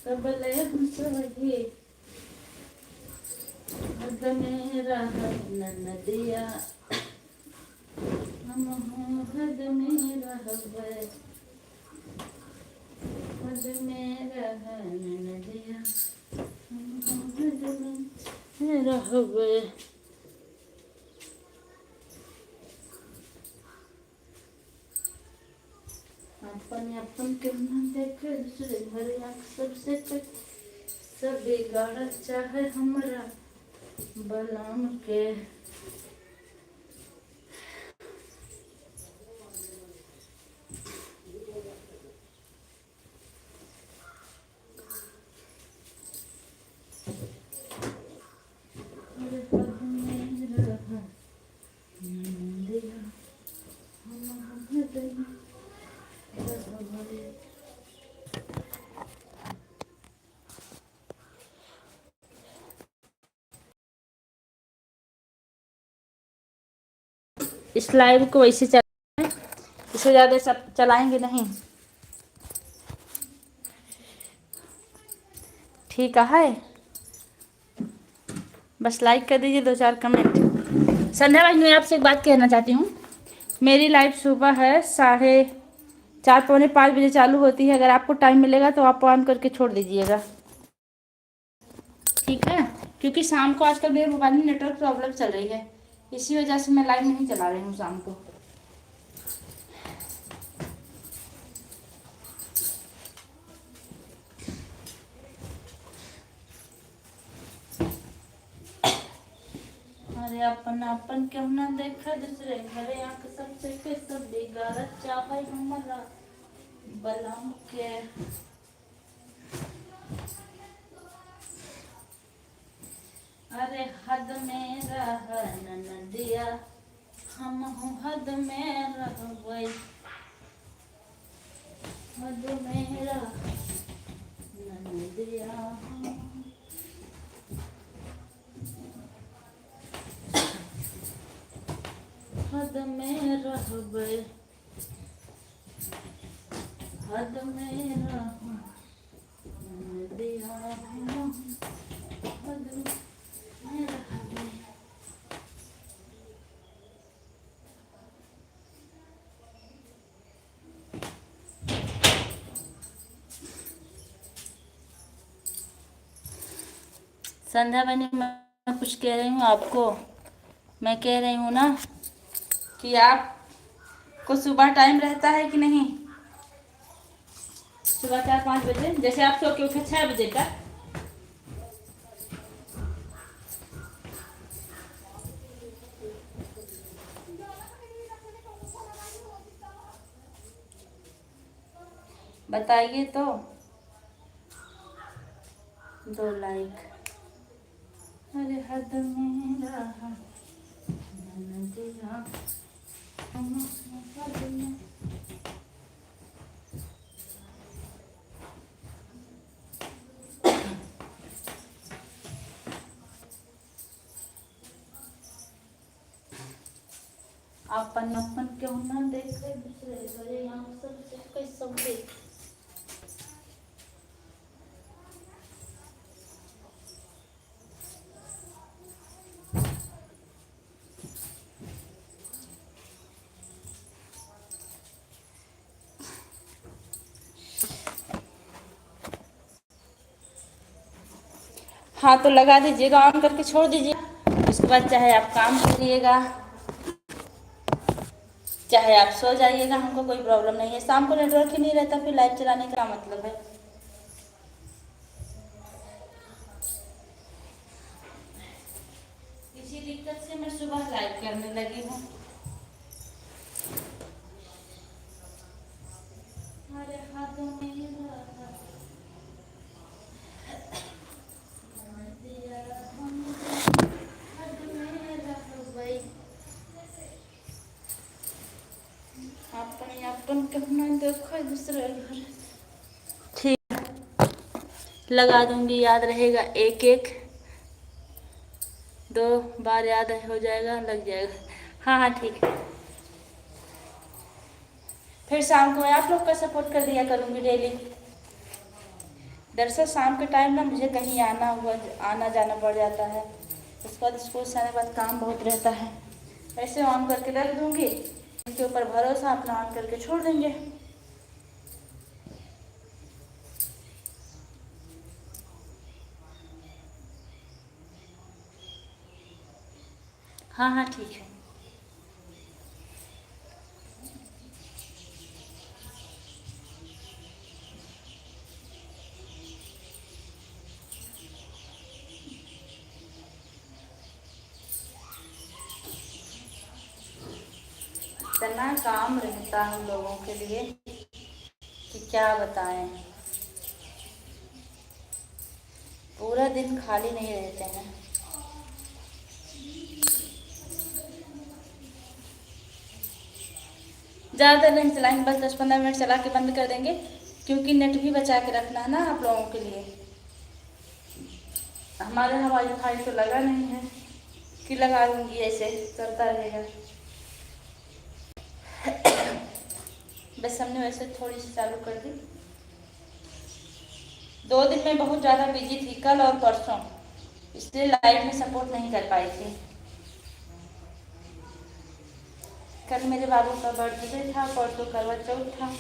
सबले हंसोगे हद मेरा नदिया हम हद मेरा हद मेरा नदिया हम हद मेरा अपन अपन के मन देखे दूसरे भरे आँख सबसे सब बिगाड़ चाहे हमरा बलम के इस लाइव को वैसे चलाएं, इससे ज़्यादा सब चलाएंगे नहीं। ठीक है, बस लाइक कर दीजिए, 2-4 कमेंट। संध्या भाई, मैं आपसे एक बात कहना चाहती हूँ। मेरी लाइव सुबह है 4:30 पौने 5 बजे चालू होती है। अगर आपको टाइम मिलेगा तो आप ऑन करके छोड़ दीजिएगा, ठीक है? क्योंकि शाम को आजकल मेरे मोबाइल में नेटवर्क प्रॉब्लम चल रही है, इसी वजह से मैं लाइव नहीं चला रही हूँ शाम को। अरे अपन अपन क्यों ना देखा दूसरे घरे आँख सबसे के सब बिगाड़ चाहे हमरा बलम के। अरे हद में रह नदिया हम हद में रहबै, हद में रह नदिया हद में रहबै, हद में रह नदिया हद में रहबै। संध्या बहनी, मैं कुछ कह रही हूँ आपको। मैं कह रही हूँ ना कि आपको सुबह टाइम रहता है कि नहीं? सुबह 4-5 बजे, जैसे आप सो के उठे 6 बजे का। बताइए तो, 2 लाइक। अरे हद मेरा नदिया हम हद में। अपन अपन क्यों ना देखे दूसरे घरे आँख सबसे कैसे देख। हाँ तो लगा दीजिएगा, ऑन करके छोड़ दीजिए। उसके बाद चाहे आप काम करिएगा, चाहे आप सो जाइएगा, हमको कोई प्रॉब्लम नहीं है। शाम को नेटवर्क ही नहीं रहता, फिर लाइव चलाने का मतलब है। इसी दिक्कत से मैं सुबह लाइव करने लगी हूँ। अरे हाथों में अपन कहना देखो दूसरे घर। ठीक, लगा दूंगी, याद रहेगा। 2 बार याद हो जाएगा, लग जाएगा। हाँ हाँ ठीक है। फिर शाम को मैं आप लोग का सपोर्ट कर दिया करूँगी डेली। दरअसल शाम के टाइम ना मुझे कहीं आना जाना पड़ जाता है। उसके बाद स्कूल से आने के बाद काम बहुत रहता है। ऐसे ऑन करके रख दूँगी, इनके ऊपर भरोसा, अपना ऑन करके छोड़ देंगे। हाँ हाँ ठीक है। इतना काम रहता है हम लोगों के लिए कि क्या बताएं। पूरा दिन खाली नहीं रहते हैं। ज़्यादा देर नहीं चलाएंगे, बस 10-15 मिनट चला के बंद कर देंगे, क्योंकि नेट भी बचा के रखना है ना आप लोगों के लिए। हमारे यहाँ वाईफाई तो लगा नहीं है कि लगा लूँगी, ऐसे चलता रहेगा। बस हमने वैसे थोड़ी सी चालू कर दी। 2 दिन में बहुत ज़्यादा बिजी थी, कल और परसों, इसलिए लाइव में सपोर्ट नहीं कर पाई थी। कल मेरे बाबू का बर्थडे था, परसों करवा चौथ था।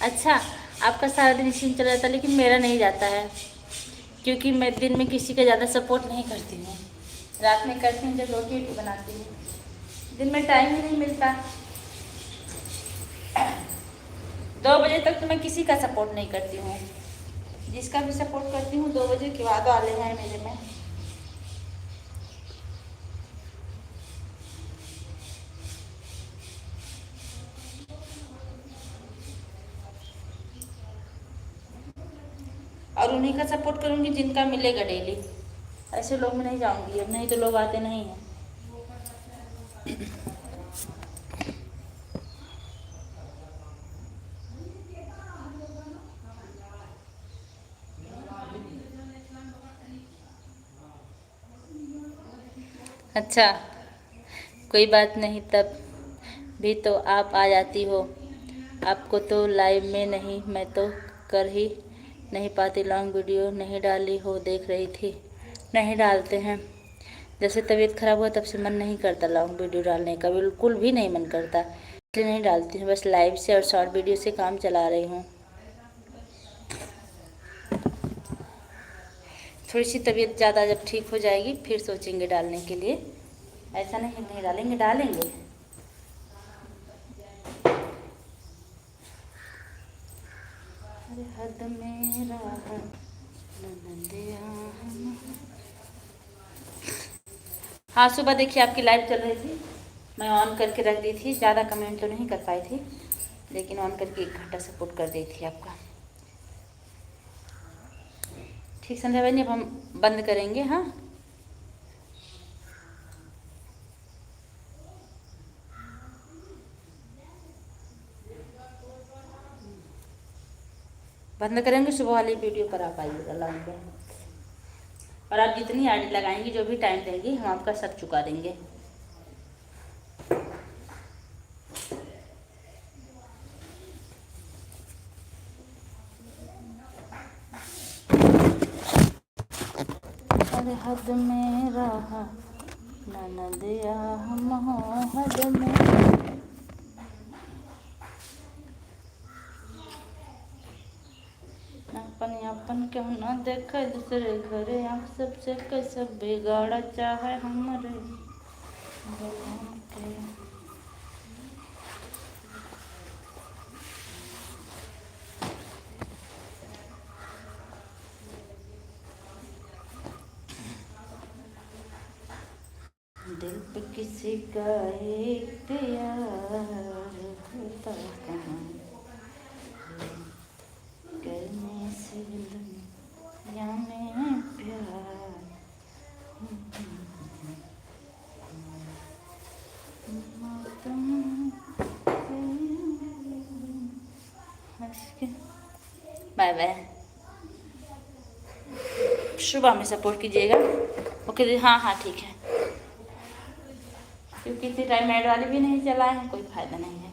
अच्छा, आपका सारा दिन इसी में चला जाता है, लेकिन मेरा नहीं जाता है, क्योंकि मैं दिन में किसी का ज़्यादा सपोर्ट नहीं करती हूँ। रात में करती हूँ जब रोटी बनाती हूँ, दिन में टाइम ही नहीं मिलता। 2 बजे तक तो मैं किसी का सपोर्ट नहीं करती हूँ। जिसका भी सपोर्ट करती हूँ 2 बजे के बाद वाले हैं मेरे में। और उन्हीं का सपोर्ट करूँगी जिनका मिलेगा डेली। ऐसे लोग में नहीं जाऊँगी अब, नहीं तो लोग आते नहीं हैं। अच्छा, कोई बात नहीं, तब भी तो आप आ जाती हो। आपको तो लाइव में नहीं, मैं तो कर ही नहीं पाती, लॉन्ग वीडियो नहीं डाली हो, देख रही थी। नहीं डालते हैं, जैसे तबीयत खराब हुआ तब से मन नहीं करता लॉन्ग वीडियो डालने का, बिल्कुल भी नहीं मन करता, इसलिए नहीं डालती हूँ। बस लाइव से और शॉर्ट वीडियो से काम चला रही हूँ। थोड़ी सी तबीयत ज़्यादा जब ठीक हो जाएगी फिर सोचेंगे डालने के लिए। ऐसा नहीं डालेंगे, डालेंगे। अरे हद मेरा ननदिया। हाँ, सुबह देखिए आपकी लाइव चल रही थी, मैं ऑन करके रख दी थी। ज़्यादा कमेंट तो नहीं कर पाई थी, लेकिन ऑन करके 1 घंटा सपोर्ट कर दी थी आपका। ठीक संध्या बहन, अब हम बंद करेंगे। हाँ, बंद करेंगे। सुबह वाली वीडियो पर आप आइएगा लाइन पे, और आप जितनी आईडी लगाएंगी, जो भी टाइम देंगी, हम आपका सब चुका देंगे। अरे हद में रहा ननदिया, हम हद में। अपन क्यों ना देख दूसरे घरे, आँख सबसे कैसे बिगाड़ा चाहे हमरे भगवान के। दिल पे किसी का इख्तियार होता कहाँ, बाय बाय। सुबह में सपोर्ट कीजिएगा। ओके हाँ हाँ ठीक है, क्योंकि इतने टाइम ऐड वाले भी नहीं चलाए हैं, कोई फ़ायदा नहीं है।